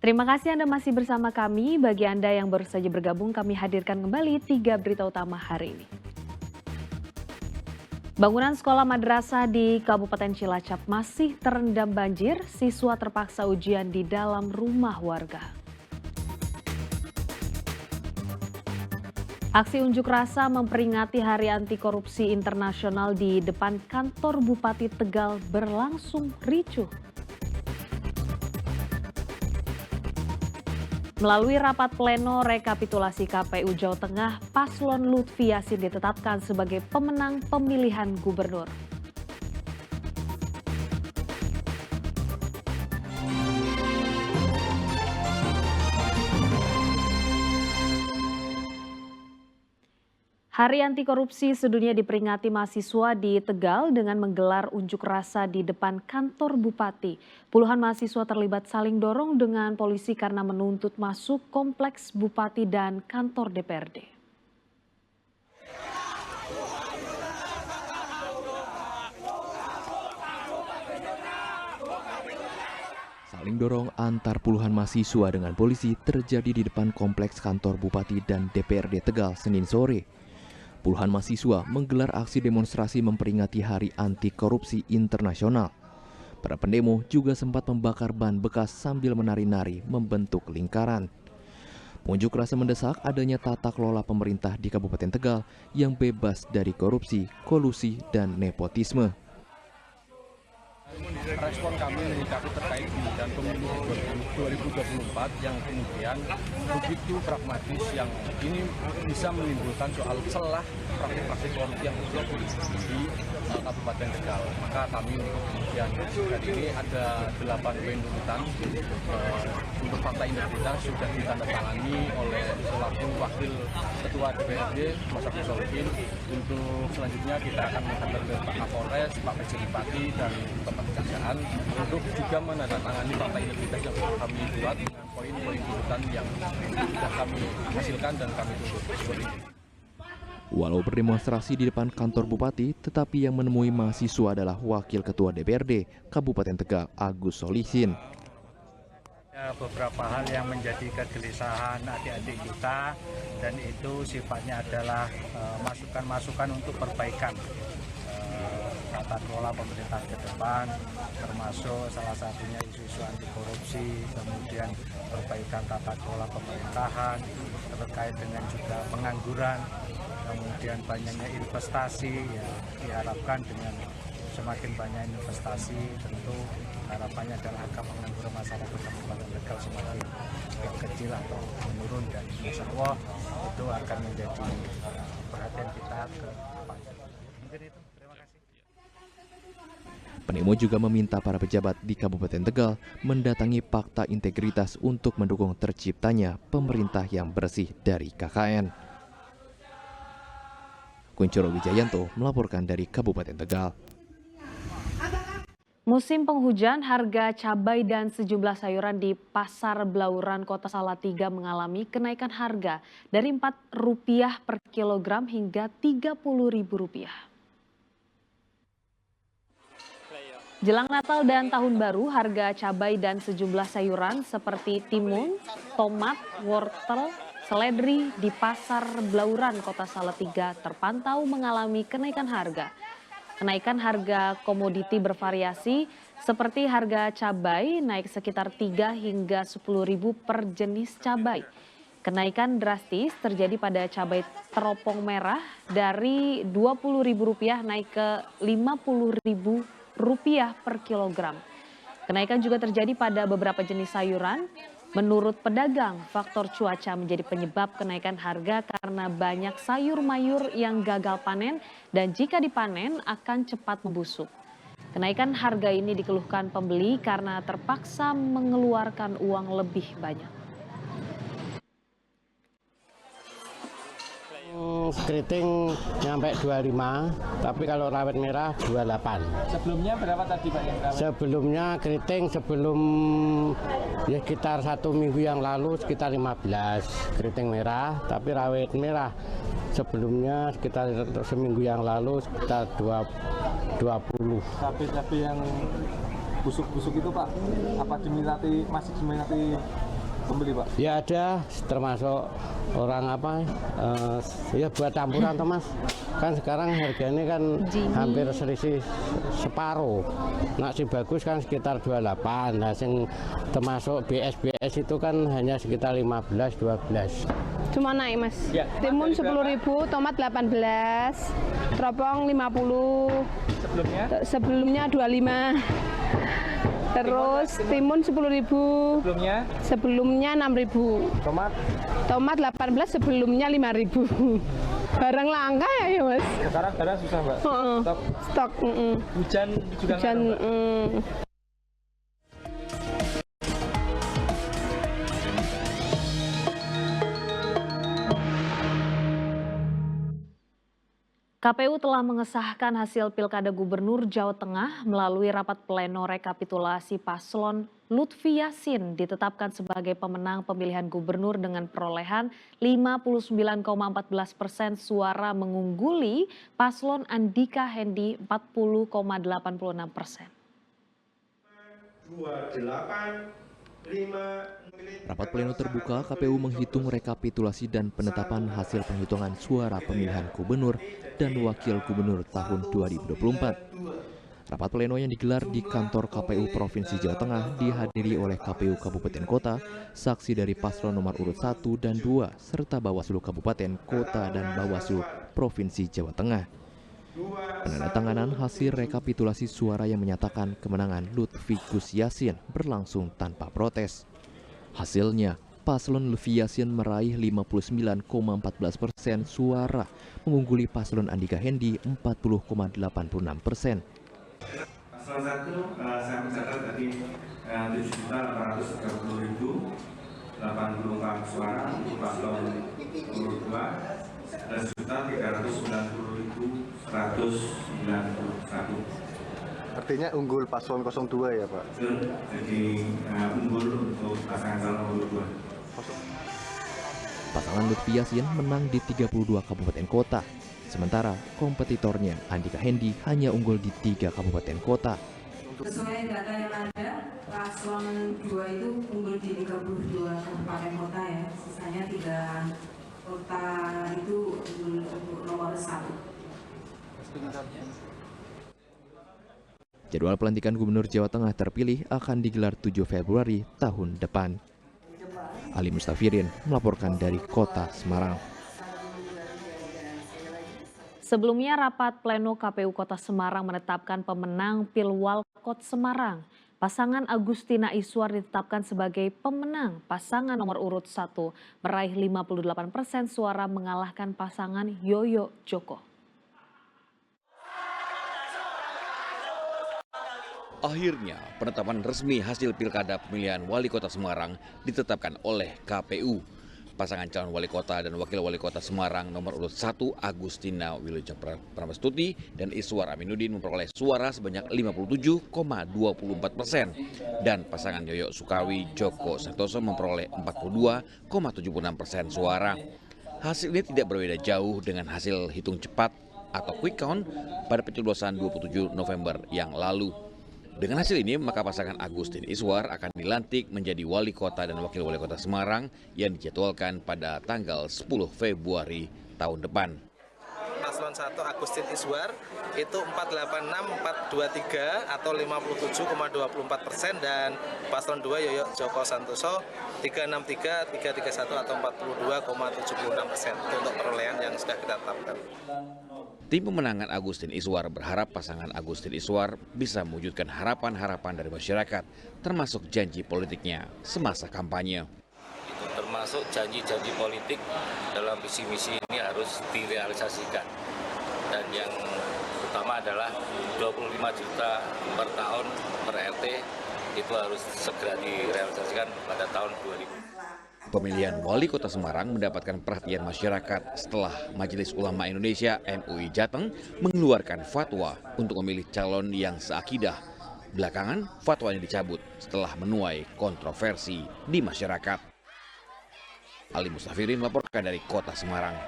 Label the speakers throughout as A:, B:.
A: Terima kasih Anda masih bersama kami. Bagi Anda yang baru saja bergabung, kami hadirkan kembali 3 berita utama hari ini. Bangunan sekolah madrasah di Kabupaten Cilacap masih terendam banjir, siswa terpaksa ujian di dalam rumah warga. Aksi unjuk rasa memperingati Hari Anti Korupsi Internasional di depan kantor Bupati Tegal berlangsung ricuh. Melalui rapat pleno rekapitulasi KPU Jawa Tengah, Paslon Lutfi Yassin ditetapkan sebagai pemenang pemilihan gubernur. Hari Anti Korupsi Sedunia diperingati mahasiswa di Tegal dengan menggelar unjuk rasa di depan kantor Bupati. Puluhan mahasiswa terlibat saling dorong dengan polisi karena menuntut masuk kompleks Bupati dan kantor DPRD.
B: Saling dorong antar puluhan mahasiswa dengan polisi terjadi di depan kompleks kantor Bupati dan DPRD Tegal Senin sore. Puluhan mahasiswa menggelar aksi demonstrasi memperingati Hari Anti Korupsi Internasional. Para pendemo juga sempat membakar ban bekas sambil menari-nari membentuk lingkaran. Pengunjuk rasa mendesak adanya tata kelola pemerintah di Kabupaten Tegal yang bebas dari korupsi, kolusi, dan nepotisme.
C: Respon kami menyikapi terkait dengan pemilu 2024 yang kemudian begitu pragmatis, yang ini bisa menimbulkan soal celah praktik-praktik korupsi yang terjadi di Kabupaten Tegal. Maka kami kemudian hari ini ada 8 poin tuntutan untuk fakta integritas sudah ditandatangani oleh selaku Wakil Ketua DPRD Mas Agus Solihin. Untuk selanjutnya kita akan menghadap ke Pak Kapolres, Pak PJ Bupati, dan Bapak Kejaksaan untuk juga menandatangani fakta integritas yang kami buat dengan poin-poin tuntutan yang sudah kami hasilkan dan kami tuntut.
B: Walau berdemonstrasi di depan kantor Bupati, tetapi yang menemui mahasiswa adalah Wakil Ketua DPRD Kabupaten Tegal Agus Solihin.
D: Beberapa hal yang menjadi kegelisahan adik-adik kita, dan itu sifatnya adalah masukan-masukan untuk perbaikan tata kelola pemerintah ke depan, termasuk salah satunya isu-isu anti korupsi, kemudian perbaikan tata kelola pemerintahan, terkait dengan juga pengangguran, kemudian banyaknya investasi. Ya, diharapkan dengan semakin banyak investasi, tentu harapannya adalah angka pengangguran masyarakat Kabupaten Tegal semakin kecil atau menurun, dan insya Allah itu akan menjadi perhatian kita ke depan. Mungkin itu. Terima kasih.
B: Pendemo juga meminta para pejabat di Kabupaten Tegal mendatangi fakta integritas untuk mendukung terciptanya pemerintah yang bersih dari KKN. Kuncoro Wijayanto melaporkan dari Kabupaten Tegal.
A: Musim penghujan, harga cabai dan sejumlah sayuran di Pasar Blauran Kota Salatiga mengalami kenaikan harga dari Rp4 per kilogram hingga Rp30.000. Jelang Natal dan Tahun Baru, harga cabai dan sejumlah sayuran seperti timun, tomat, wortel, seledri di Pasar Blauran Kota Salatiga terpantau mengalami kenaikan harga. Kenaikan harga komoditi bervariasi seperti harga cabai naik sekitar 3 hingga 10.000 per jenis cabai. Kenaikan drastis terjadi pada cabai teropong merah dari Rp20.000 naik ke Rp50.000 per kilogram. Kenaikan juga terjadi pada beberapa jenis sayuran. Menurut pedagang, faktor cuaca menjadi penyebab kenaikan harga karena banyak sayur mayur yang gagal panen dan jika dipanen akan cepat membusuk. Kenaikan harga ini dikeluhkan pembeli karena terpaksa mengeluarkan uang lebih banyak.
E: Keriting nyampe 25, tapi kalau rawit merah 28.
C: Sebelumnya berapa tadi Pak yang rawit?
E: Sebelumnya keriting sebelum ya sekitar 1 minggu yang lalu sekitar 15 keriting merah, tapi rawit merah sebelumnya sekitar seminggu yang lalu sekitar 20.
C: Cabai yang busuk-busuk itu Pak, apa masih diminati pembeli, Pak?
E: Ya ada, termasuk orang ya buat campuran toh Mas. Kan sekarang harganya kan hampir selisih separuh. Nasi bagus kan sekitar 28, nah yang termasuk BS itu kan hanya sekitar 15-12.
F: Cuma naik Mas.
C: Ya.
F: Timun 10.000, tomat 18, teropong 50. Sebelumnya 25. Terus timun 10.000. Sebelumnya 6.000. Tomat 18, sebelumnya 5.000. Barang langka ya Mas.
C: Sekarang barang susah, Mbak.
F: Stok.
C: Hujan juga
F: Hujan.
A: KPU telah mengesahkan hasil Pilkada Gubernur Jawa Tengah melalui rapat pleno rekapitulasi paslon. Lutfi Yassin ditetapkan sebagai pemenang pemilihan gubernur dengan perolehan 59,14% suara, mengungguli paslon Andika Hendi 40,86%.
B: Rapat pleno terbuka, KPU menghitung rekapitulasi dan penetapan hasil penghitungan suara pemilihan gubernur dan wakil gubernur tahun 2024. Rapat pleno yang digelar di kantor KPU Provinsi Jawa Tengah dihadiri oleh KPU Kabupaten Kota, saksi dari paslon nomor urut 1 dan 2, serta Bawaslu Kabupaten, Kota, dan Bawaslu Provinsi Jawa Tengah. Penandatanganan hasil rekapitulasi suara yang menyatakan kemenangan Lutfi Gus Yassin berlangsung tanpa protes. Hasilnya, paslon Lutfi Yassin meraih 59,14% suara, mengungguli paslon Andika Hendi 40,86%.
G: Paslon 1 saya mencatat tadi 7.830.084 suara, untuk paslon urut 2 11.390.191.
H: Artinya unggul paslon 02 ya Pak?
G: Jadi unggul untuk pasangan calon urut 2.
B: Pasangan Lutfi Yassin menang di 32 kabupaten kota. Sementara kompetitornya Andika Hendi hanya unggul di 3 kabupaten kota.
I: Sesuai data yang ada, paslon 2 itu unggul di 32 kabupaten kota ya. Sisanya 3 kota itu unggul nomor 1.
B: Jadwal pelantikan Gubernur Jawa Tengah terpilih akan digelar 7 Februari tahun depan. Ali Mustafirin melaporkan dari Kota Semarang.
A: Sebelumnya, rapat pleno KPU Kota Semarang menetapkan pemenang Pilwalkot Semarang. Pasangan Agustina Iswar ditetapkan sebagai pemenang. Pasangan nomor urut 1 meraih 58% suara, mengalahkan pasangan Yoyo Joko.
J: Akhirnya, penetapan resmi hasil Pilkada pemilihan Wali Kota Semarang ditetapkan oleh KPU. Pasangan calon wali kota dan wakil wali kota Semarang nomor urut 1 Agustina Wilujeng Pramestari dan Iswar Aminuddin memperoleh suara sebanyak 57,24% dan pasangan Yoyo Sukawi Joko Santoso memperoleh 42,76% suara. Hasil ini tidak berbeda jauh dengan hasil hitung cepat atau quick count pada pencoblosan 27 November yang lalu. Dengan hasil ini, maka pasangan Agustin Iswar akan dilantik menjadi wali kota dan wakil wali kota Semarang yang dijadwalkan pada tanggal 10 Februari tahun depan.
K: Paslon 1 Agustin Iswar itu 486.423 atau 57,24% dan paslon 2 Yoyo Joko Santoso 363.331 atau 42,76%. Itu untuk perolehan yang sudah kita tetapkan.
J: Tim pemenangan Agustin Iswar berharap pasangan Agustin Iswar bisa mewujudkan harapan-harapan dari masyarakat, termasuk janji politiknya semasa kampanye.
L: Itu termasuk janji-janji politik dalam visi misi ini harus direalisasikan. Dan yang utama adalah 25 juta per tahun per RT itu harus segera direalisasikan pada tahun 2000.
J: Pemilihan Wali Kota Semarang mendapatkan perhatian masyarakat setelah Majelis Ulama Indonesia MUI Jateng mengeluarkan fatwa untuk memilih calon yang seakidah. Belakangan, fatwa ini dicabut setelah menuai kontroversi di masyarakat. Ali Mustafirin melaporkan dari Kota Semarang.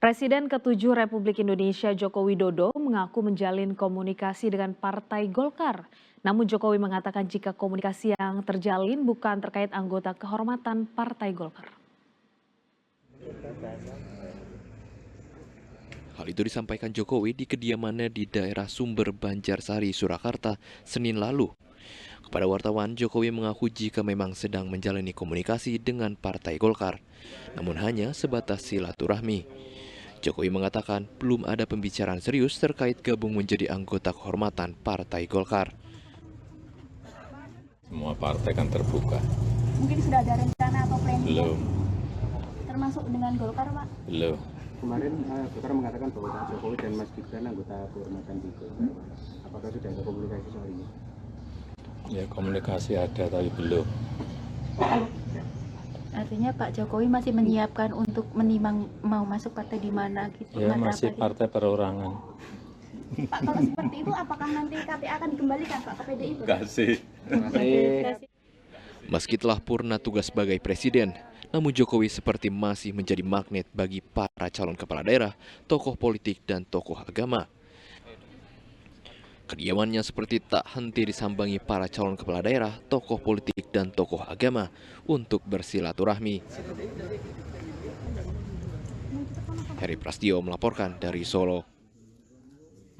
A: Presiden ke-7 Republik Indonesia Joko Widodo mengaku menjalin komunikasi dengan Partai Golkar. Namun Jokowi mengatakan jika komunikasi yang terjalin bukan terkait anggota kehormatan Partai Golkar.
B: Hal itu disampaikan Jokowi di kediamannya di daerah Sumber Banjarsari, Surakarta, Senin lalu. Kepada wartawan, Jokowi mengaku jika memang sedang menjalani komunikasi dengan Partai Golkar, namun hanya sebatas silaturahmi. Jokowi mengatakan belum ada pembicaraan serius terkait gabung menjadi anggota kehormatan Partai Golkar.
M: Semua partai kan terbuka.
N: Mungkin sudah ada rencana atau planning?
M: Belum.
N: Termasuk dengan Golkar, Pak?
M: Belum.
O: Kemarin Golkar mengatakan bahwa Pak Jokowi dan Mas Gibran anggota kehormatan di Golkar. Apakah sudah ada komunikasi soal ini?
M: Ya komunikasi ada tapi belum.
N: Artinya Pak Jokowi masih menyiapkan untuk menimang mau masuk partai di mana gitu?
M: Ya masih partai perorangan.
N: Pak, kalau seperti itu apakah nanti KPA akan dikembalikan Pak ke PDIP?
M: Kasih.
B: Meski telah purna tugas sebagai presiden, namun Jokowi seperti masih menjadi magnet bagi para calon kepala daerah, tokoh politik, dan tokoh agama. Kediamannya seperti tak henti disambangi para calon kepala daerah, tokoh politik, dan tokoh agama untuk bersilaturahmi. Heri Prastio melaporkan dari Solo.